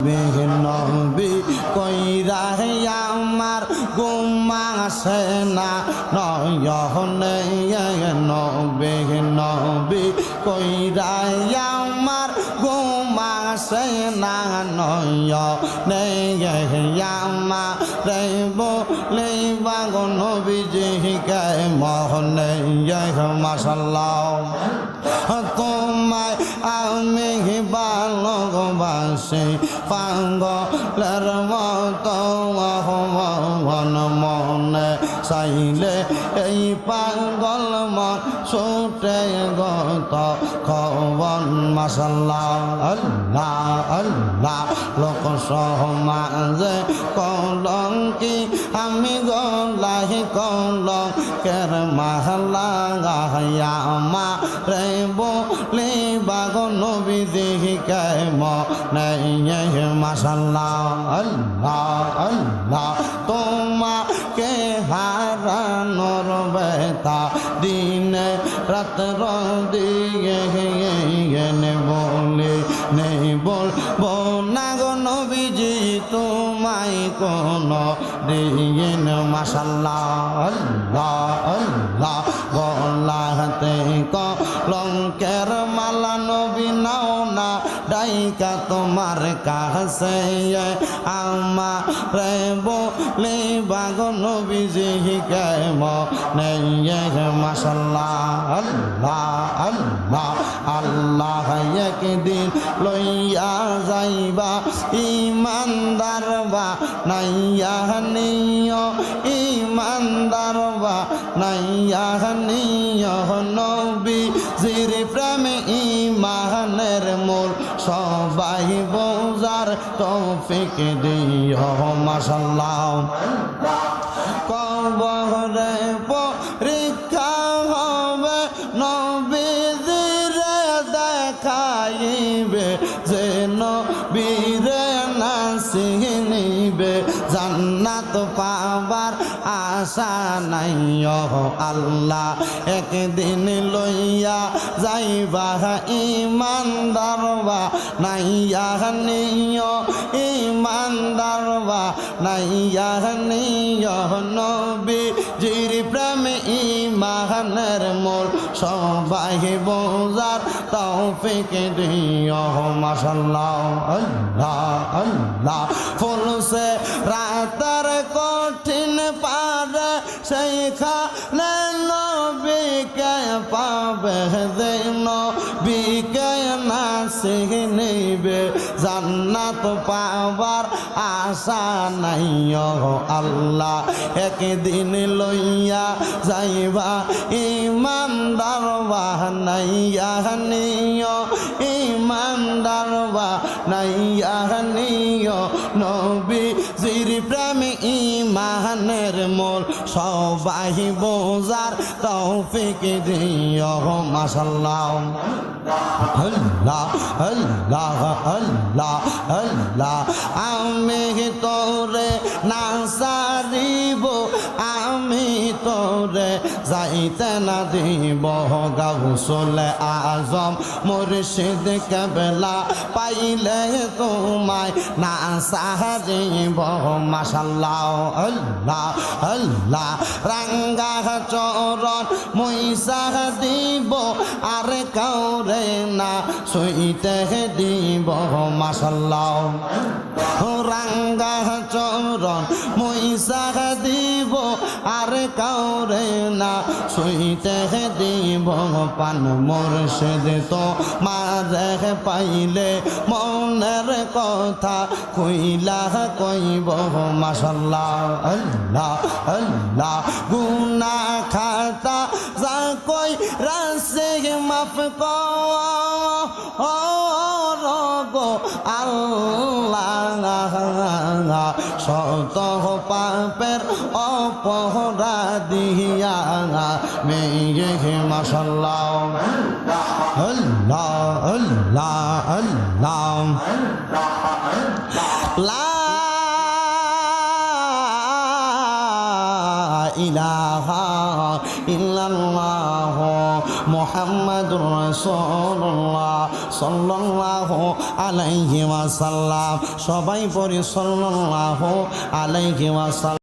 নবী কইরা আমার ঘুমাসে না নয়নে নবী নবী কইরা আমার ঘুমাসে না নয়নে আমারে বলে বাগো নবীজি কে মহনে মাশাআল্লাহ তোমায় আমি ভালোবাসি পাগলের মতো মন মনে চাইলে এই পাগল মন ছুটে গত খবন মাশাআল্লাহ আল্লাহ আল্লাহ লোক সমাজে কলঙ্কি আমি গলাহি কলঙ্কের মাহলা আমারে বলে বাগো নবীজি কে মনে মাশাআল্লাহ আল্লাহ আল্লাহ তোমাকে হারানোর বেতা দিনে রাত্র দিয়ে বলে নেই বলবো না গো নবীজি তোমায় কোনো দিন মাশাআল্লাহ আল্লাহ আল্লাহ গলাতে কলঙ্কের মালা নবী নাও না ডাইকা তোমার কাছে আমারে বলে বাগো নবীজি কে মনে মাশাআল্লাহ আল্লাহ আল্লাহ আল্লাহ একদিন লইয়া যাইবা ইমানদার বা নাইয়া নিয় ইমানদার বা নাইয়া নিয় নবীজির প্রেমে ইমানের মূল সবাই বোঝার তৌফিক দিও মাশাআল্লাহ কবরে পরীক্ষা হবে নবীজির দেখাইবে যে নবীরে না চিনিবে জান্নাত পাবার আশা নাই আল্লাহ একদিন লইয়া যাইবা ইমানদার বা নাইয়া নিয় ইমানদার বা নাইয়া নিয় নবীজির প্রেমে ইমানের মূল সবাই বোঝার তৌফিক দিও মাশাআল্লাহ আল্লাহ আল্লাহ ফুলসে রাতের কঠিন পার সেইখানে নবীকে পাবে যে নবীকে না চিনিবে জান্নাত পাবার আশা নাই আল্লাহ একদিন লইয়া যাইবা ইমানদার বা নাইয়া নিয় ইমানদার বা নাইয়া নিয় নবীজির প্রেমে ইমানের মূল সবাই বোঝার তৌফিক দিও মাশাআল্লাহ আল্লাহ আল্লাহ আল্লাহ আল্লাহ আমি তোরে না সারিব আমি তোরে যাইতে না দিব গাউসুল আজম মুর্শিদ কেবলা পাইলে তোমায় না সারিব মাশাআল্লাহ আল্লাহ আল্লাহ রাঙ্গা চরণ মুইসা দিব আর কাউরে না সইতে দিব মাশাআল্লাহ রাঙ্গা চরণ মুইসা দিব আর কাউরে না সইতে দিব পান মুর্শিদ তো মারে পাইলে মনের কথা কইলা কইব মাশাআল্লাহ আল্লাহ আল্লাহ গুনাহ খাতা যা কই রাসে মাফ করো আল্লাহ শত পাপের অপরাধিয়া মেয়ে মাশাআল্লাহ আল্লাহ আল্লাহ আল্লাহ লা ইলাহা ইল্লাল্লাহ মুহাম্মাদুর রাসূলুল্লাহ সাল্লাল্লাহু আলাইহি ওয়াসাল্লাম। সবাই পড়ি সাল্লাল্লাহু আলাইহি ওয়াসাল্লাম।